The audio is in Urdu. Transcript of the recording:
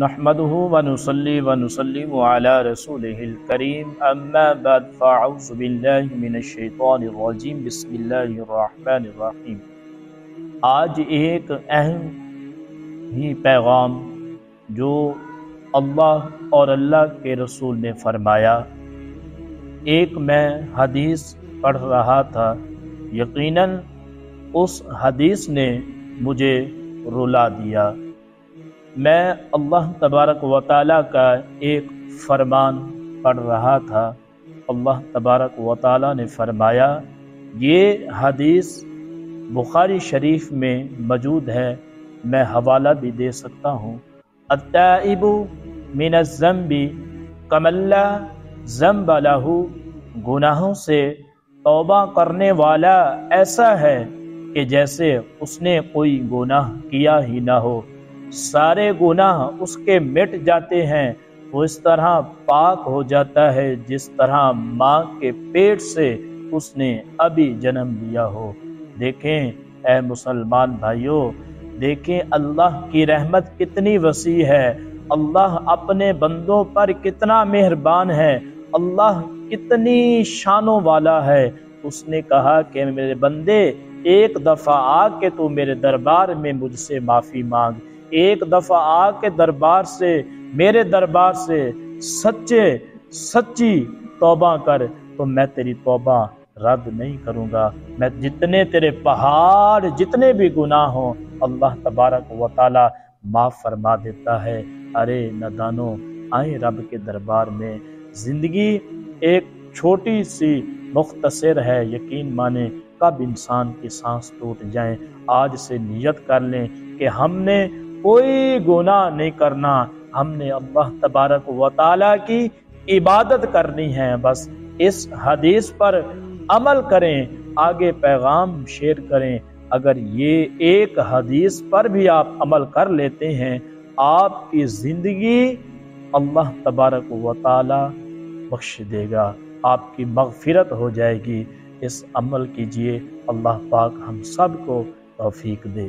نحمده ونصلي ونسلم على رسوله الكريم اما بعد فاعوذ باللہ من الشیطان الرجیم بسم اللہ الرحمن الرحیم۔ آج ایک اہم ہی پیغام جو اللہ اور اللہ کے رسول نے فرمایا، ایک میں حدیث پڑھ رہا تھا، یقیناً اس حدیث نے مجھے رلا دیا۔ میں اللہ تبارک و تعالیٰ کا ایک فرمان پڑھ رہا تھا۔ اللہ تبارک و تعالیٰ نے فرمایا، یہ حدیث بخاری شریف میں موجود ہے، میں حوالہ بھی دے سکتا ہوں۔ التائب من الذنب کمن لا ذنب لہ، گناہوں سے توبہ کرنے والا ایسا ہے کہ جیسے اس نے کوئی گناہ کیا ہی نہ ہو، سارے گناہ اس کے مٹ جاتے ہیں، وہ اس طرح پاک ہو جاتا ہے جس طرح ماں کے پیٹ سے اس نے ابھی جنم لیا ہو۔ دیکھیں اے مسلمان بھائیوں، دیکھیں اللہ کی رحمت کتنی وسیع ہے، اللہ اپنے بندوں پر کتنا مہربان ہے، اللہ کتنی شانوں والا ہے۔ اس نے کہا کہ میرے بندے ایک دفعہ آ کے تو میرے دربار میں مجھ سے معافی مانگ، ایک دفعہ آ کے دربار سے، میرے دربار سے سچی توبہ کر تو میں تیری توبہ رد نہیں کروں گا، میں جتنے تیرے پہاڑ جتنے بھی گناہ ہوں اللہ تبارک و تعالی معاف فرما دیتا ہے۔ ارے نادانو، آئیں رب کے دربار میں۔ زندگی ایک چھوٹی سی مختصر ہے، یقین مانیں کب انسان کی سانس ٹوٹ جائیں۔ آج سے نیت کر لیں کہ ہم نے کوئی گناہ نہیں کرنا، ہم نے اللہ تبارک و تعالیٰ کی عبادت کرنی ہے، بس اس حدیث پر عمل کریں، آگے پیغام شیئر کریں۔ اگر یہ ایک حدیث پر بھی آپ عمل کر لیتے ہیں، آپ کی زندگی اللہ تبارک و تعالیٰ بخش دے گا، آپ کی مغفرت ہو جائے گی۔ اس عمل کیجئے، اللہ پاک ہم سب کو توفیق دے۔